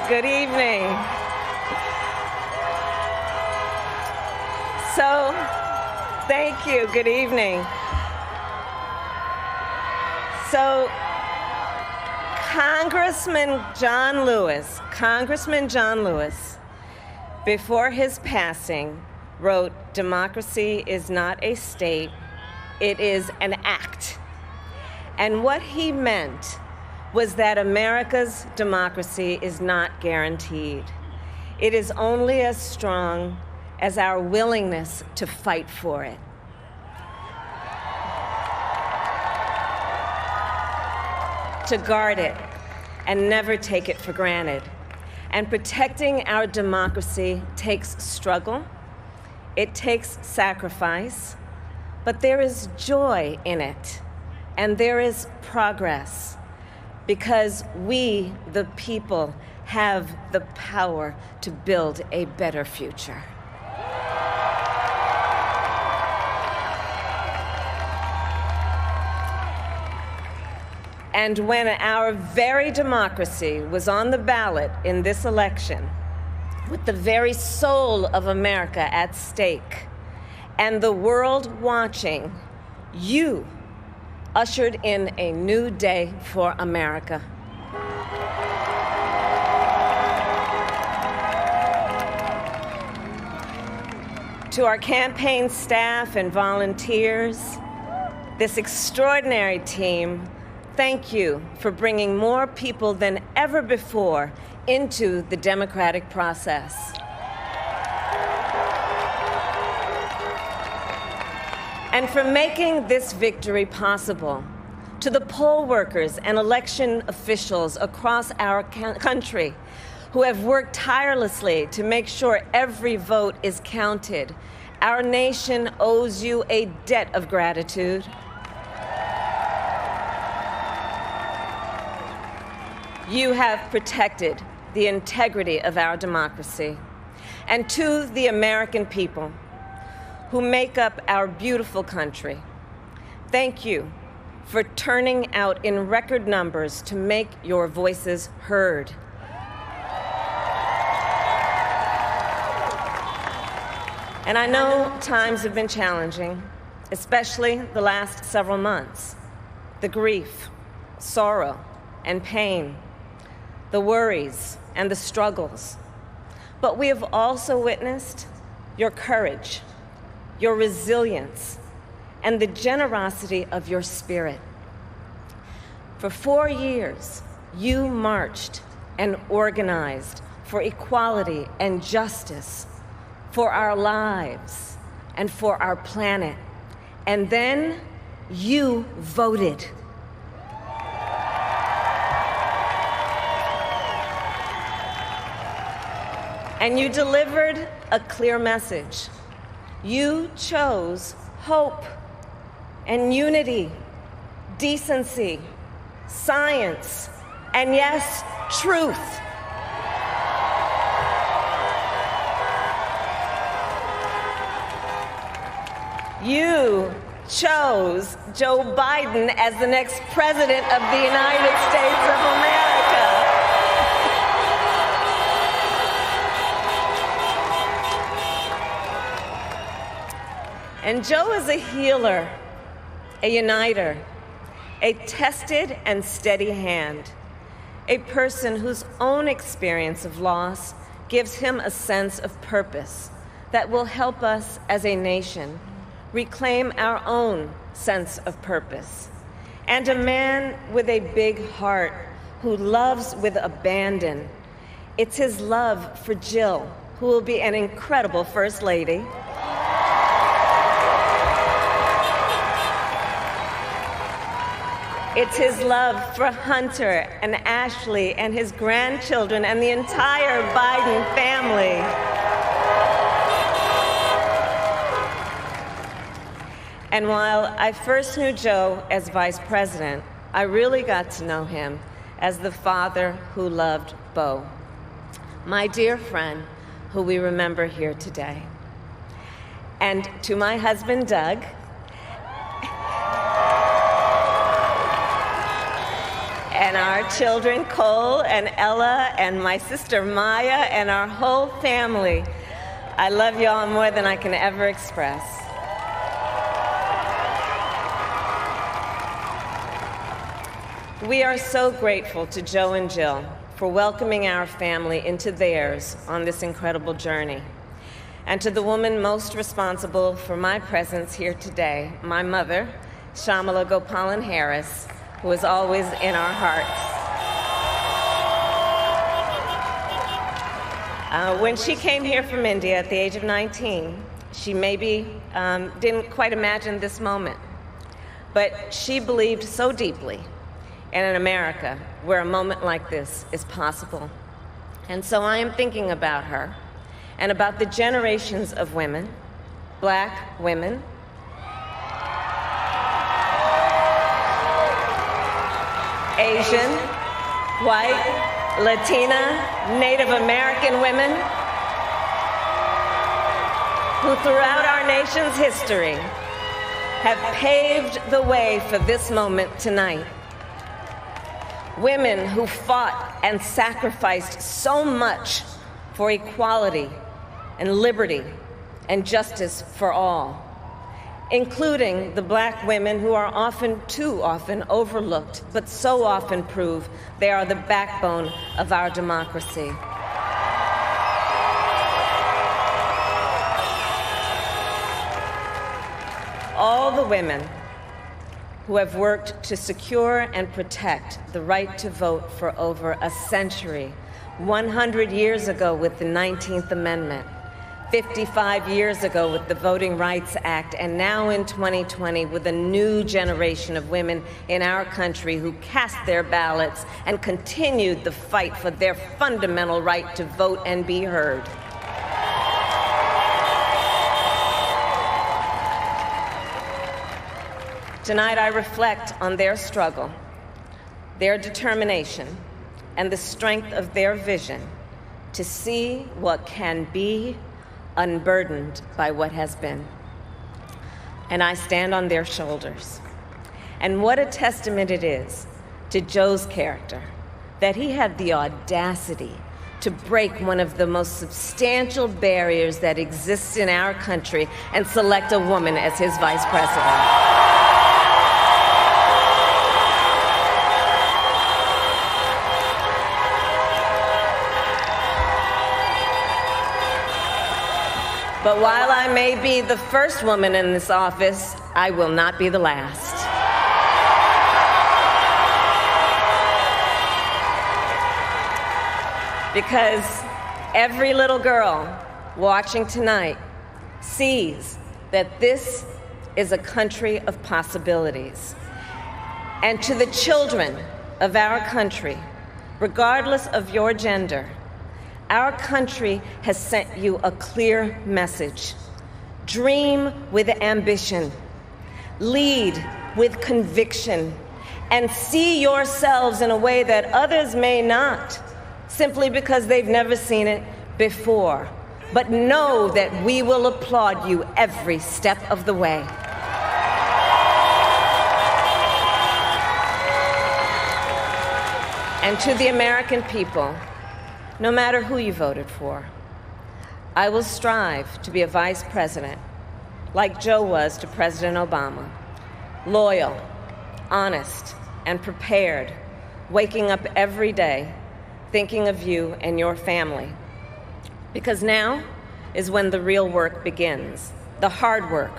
Good evening. So, thank you. Good evening. So, Congressman John Lewis, before his passing, wrote, "Democracy is not a state, it is an act." And what he meant was that America's democracy is not guaranteed. It is only as strong as our willingness to fight for it. To guard it and never take it for granted. And protecting our democracy takes struggle, it takes sacrifice, but there is joy in it, and there is progress, because we, the people, have the power to build a better future. And when our very democracy was on the ballot in this election, with the very soul of America at stake, and the world watching, you ushered in a new day for America. To our campaign staff and volunteers, this extraordinary team, thank you for bringing more people than ever before into the democratic process. And for making this victory possible. To the poll workers and election officials across our country who have worked tirelessly to make sure every vote is counted, our nation owes you a debt of gratitude. You have protected the integrity of our democracy. And to the American people who make up our beautiful country, thank you for turning out in record numbers to make your voices heard. And I know times have been challenging, especially the last several months. The grief, sorrow, and pain, the worries and the struggles. But we have also witnessed your courage, your resilience, and the generosity of your spirit. For 4 years, you marched and organized for equality and justice, for our lives and for our planet. And then you voted. And you delivered a clear message. You chose hope and unity, decency, science, and yes, truth. You chose Joe Biden as the next president of the United States of America. And Joe is a healer, a uniter, a tested and steady hand, a person whose own experience of loss gives him a sense of purpose that will help us as a nation reclaim our own sense of purpose. And a man with a big heart who loves with abandon. It's his love for Jill, who will be an incredible First Lady. It's his love for Hunter and Ashley and his grandchildren and the entire Biden family. And while I first knew Joe as vice president, I really got to know him as the father who loved Bo, my dear friend who we remember here today. And to my husband, Doug, and our children Cole and Ella and my sister Maya and our whole family. I love y'all more than I can ever express. We are so grateful to Joe and Jill for welcoming our family into theirs on this incredible journey. And to the woman most responsible for my presence here today, my mother, Kamala Harris, who is always in our hearts. When she came here from India at the age of 19, she maybe didn't quite imagine this moment, but she believed so deeply in an America where a moment like this is possible. And so I am thinking about her and about the generations of women, Black women, Asian, white, Latina, Native American women, who throughout our nation's history have paved the way for this moment tonight. Women who fought and sacrificed so much for equality and liberty and justice for all, including the Black women who are often, too often, overlooked, but so often prove they are the backbone of our democracy. All the women who have worked to secure and protect the right to vote for over a century, 100 years ago with the 19th Amendment, 55 years ago with the Voting Rights Act, and now in 2020 with a new generation of women in our country who cast their ballots and continued the fight for their fundamental right to vote and be heard. Tonight, I reflect on their struggle, their determination, and the strength of their vision to see what can be unburdened by what has been. And I stand on their shoulders. And what a testament it is to Joe's character that he had the audacity to break one of the most substantial barriers that exists in our country and select a woman as his vice president. But while I may be the first woman in this office, I will not be the last. Because every little girl watching tonight sees that this is a country of possibilities. And to the children of our country, regardless of your gender, our country has sent you a clear message. Dream with ambition, lead with conviction, and see yourselves in a way that others may not, simply because they've never seen it before. But know that we will applaud you every step of the way. And to the American people, no matter who you voted for, I will strive to be a vice president, like Joe was to President Obama, loyal, honest, and prepared, waking up every day thinking of you and your family. Because now is when the real work begins, the hard work,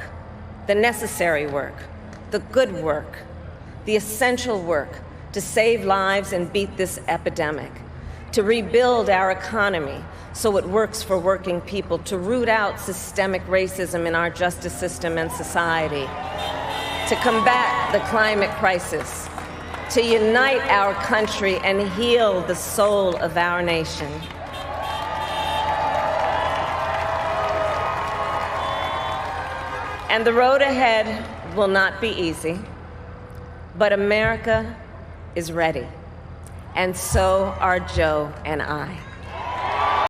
the necessary work, the good work, the essential work to save lives and beat this epidemic, to rebuild our economy so it works for working people, to root out systemic racism in our justice system and society, to combat the climate crisis, to unite our country and heal the soul of our nation. And the road ahead will not be easy, but America is ready. And so are Joe and I.